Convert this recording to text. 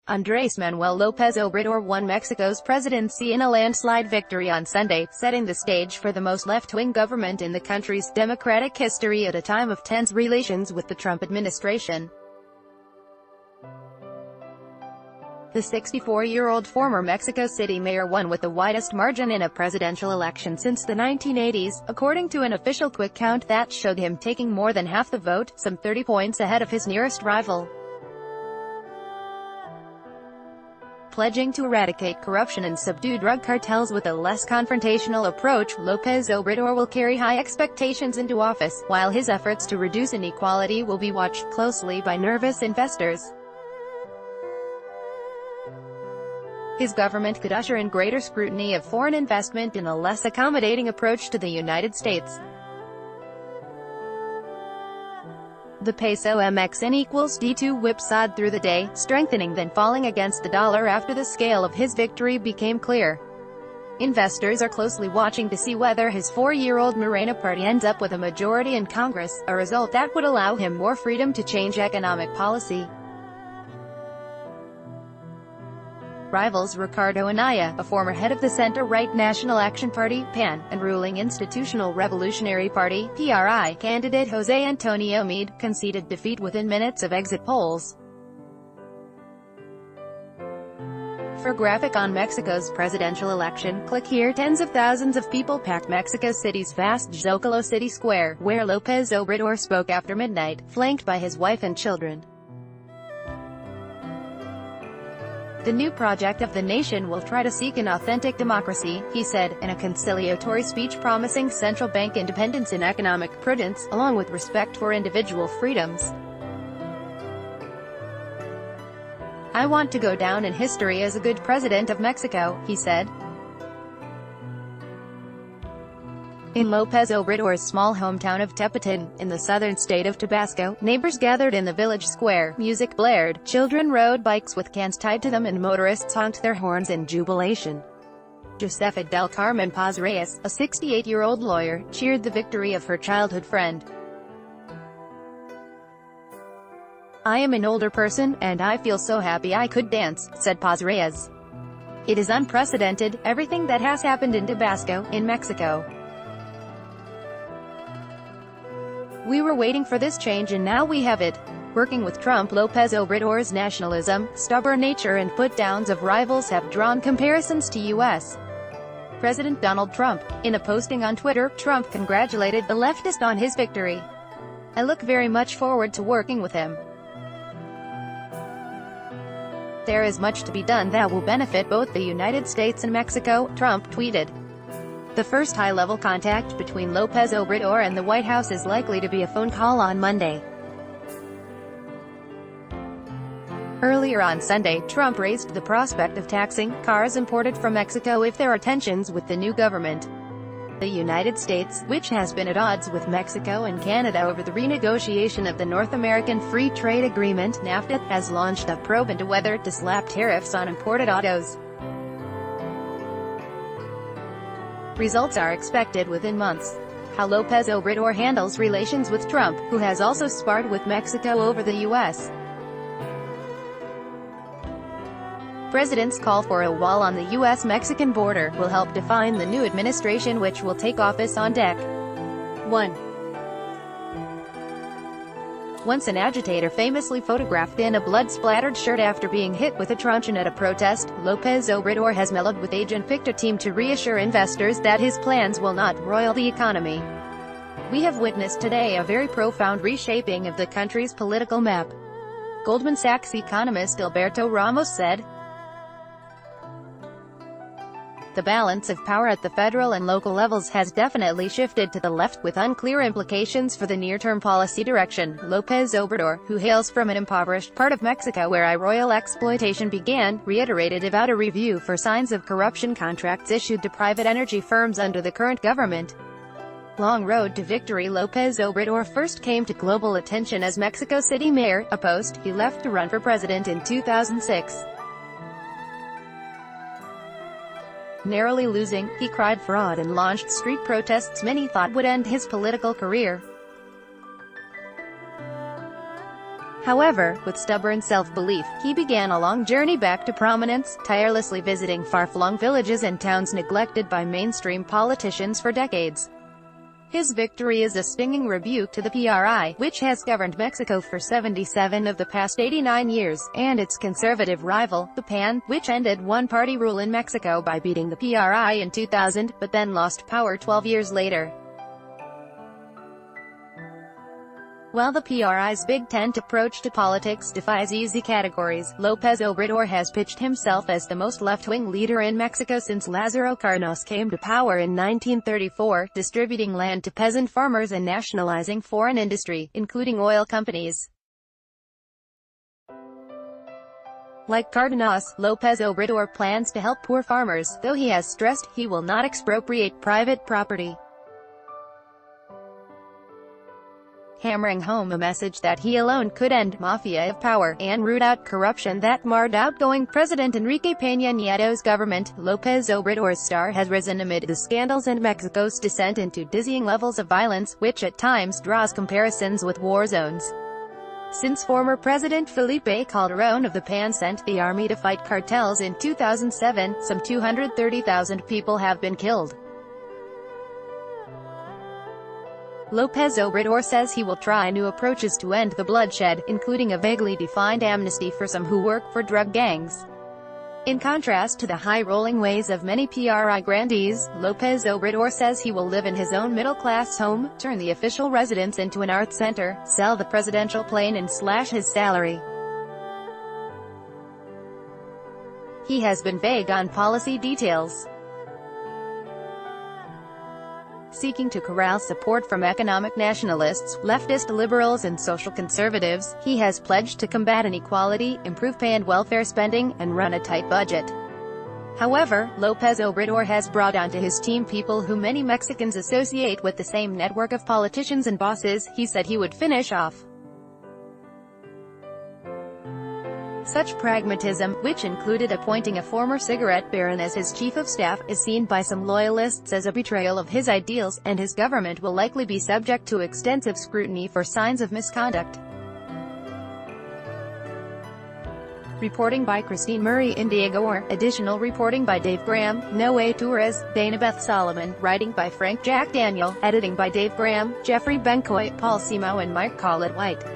Andrés Manuel Lopez Obrador won Mexico's presidency in a landslide victory on Sunday, setting the stage for the most left-wing government in the country's democratic history at a time of tense relations with the Trump administration. The 64-year-old former Mexico City mayor won with the widest margin in a presidential election since the 1980s, according to an official quick count that showed him taking more than half the vote, some 30 points ahead of his nearest rival. Pledging to eradicate corruption and subdue drug cartels with a less confrontational approach, Lopez Obrador will carry high expectations into office, while his efforts to reduce inequality will be watched closely by nervous investors. His government could usher in greater scrutiny of foreign investment and a less accommodating approach to the United States. The peso MXN equals D2 whipsawed through the day, strengthening then falling against the dollar after the scale of his victory became clear. Investors are closely watching to see whether his four-year-old Morena party ends up with a majority in Congress, a result that would allow him more freedom to change economic policy. Rivals Ricardo Anaya, a former head of the center-right National Action Party (PAN), and ruling Institutional Revolutionary Party (PRI) candidate José Antonio Meade, conceded defeat within minutes of exit polls. For graphic on Mexico's presidential election, click here. Tens of thousands of people packed Mexico City's vast Zócalo City Square, where Lopez Obrador spoke after midnight, flanked by his wife and children. The new project of the nation will try to seek an authentic democracy, he said, in a conciliatory speech promising central bank independence and economic prudence, along with respect for individual freedoms. "I want to go down in history as a good president of Mexico," he said. In Lopez Obrador's small hometown of Tepetin, in the southern state of Tabasco, neighbors gathered in the village square, music blared, children rode bikes with cans tied to them and motorists honked their horns in jubilation. Josefa del Carmen Paz Reyes, a 68-year-old lawyer, cheered the victory of her childhood friend. "I am an older person, and I feel so happy I could dance," said Paz Reyes. "It is unprecedented, everything that has happened in Tabasco, in Mexico. We were waiting for this change and now we have it." Working with Trump, Lopez Obrador's nationalism, stubborn nature and put-downs of rivals have drawn comparisons to U.S. President Donald Trump. In a posting on Twitter, Trump congratulated the leftist on his victory. "I look very much forward to working with him. There is much to be done that will benefit both the United States and Mexico," Trump tweeted. The first high-level contact between Lopez Obrador and the White House is likely to be a phone call on Monday. Earlier on Sunday, Trump raised the prospect of taxing cars imported from Mexico if there are tensions with the new government. The United States, which has been at odds with Mexico and Canada over the renegotiation of the North American Free Trade Agreement (NAFTA), has launched a probe into whether to slap tariffs on imported autos. Results are expected within months. How Lopez Obrador handles relations with Trump, who has also sparred with Mexico over the U.S. President's call for a wall on the U.S.-Mexican border will help define the new administration which will take office on Dec. 1. Once an agitator famously photographed in a blood-splattered shirt after being hit with a truncheon at a protest, Lopez Obrador has mellowed with age and picked a team to reassure investors that his plans will not roil the economy. "We have witnessed today a very profound reshaping of the country's political map," Goldman Sachs economist Alberto Ramos said. "The balance of power at the federal and local levels has definitely shifted to the left, with unclear implications for the near-term policy direction." Lopez Obrador, who hails from an impoverished part of Mexico where oil exploitation began, reiterated about a review for signs of corruption contracts issued to private energy firms under the current government. Long road to victory. Lopez Obrador first came to global attention as Mexico City mayor, a post he left to run for president in 2006. Narrowly losing, he cried fraud and launched street protests many thought would end his political career. However, with stubborn self-belief, he began a long journey back to prominence, tirelessly visiting far-flung villages and towns neglected by mainstream politicians for decades. His victory is a stinging rebuke to the PRI, which has governed Mexico for 77 of the past 89 years, and its conservative rival, the PAN, which ended one-party rule in Mexico by beating the PRI in 2000, but then lost power 12 years later. While the PRI's Big Tent approach to politics defies easy categories, Lopez Obrador has pitched himself as the most left-wing leader in Mexico since Lázaro Cárdenas came to power in 1934, distributing land to peasant farmers and nationalizing foreign industry, including oil companies. Like Cárdenas, Lopez Obrador plans to help poor farmers, though he has stressed he will not expropriate private property, hammering home a message that he alone could end mafia of power and root out corruption that marred outgoing President Enrique Peña Nieto's government. Lopez Obrador's star has risen amid the scandals and Mexico's descent into dizzying levels of violence, which at times draws comparisons with war zones. Since former President Felipe Calderón of the PAN sent the army to fight cartels in 2007, some 230,000 people have been killed. Lopez Obrador says he will try new approaches to end the bloodshed, including a vaguely defined amnesty for some who work for drug gangs. In contrast to the high-rolling ways of many PRI grandees, Lopez Obrador says he will live in his own middle-class home, turn the official residence into an art center, sell the presidential plane and slash his salary. He has been vague on policy details, seeking to corral support from economic nationalists, leftist liberals and social conservatives. He has pledged to combat inequality, improve pay and welfare spending, and run a tight budget. However, Lopez Obrador has brought onto his team people who many Mexicans associate with the same network of politicians and bosses he said he would finish off. Such pragmatism, which included appointing a former cigarette baron as his chief of staff, is seen by some loyalists as a betrayal of his ideals, and his government will likely be subject to extensive scrutiny for signs of misconduct. Reporting by Christine Murray in Diego Or. Additional reporting by Dave Graham, Noe Torres, Dana Beth Solomon. Writing by Frank Jack Daniel. Editing by Dave Graham, Jeffrey Bencoy, Paul Simo and Mike Collett White.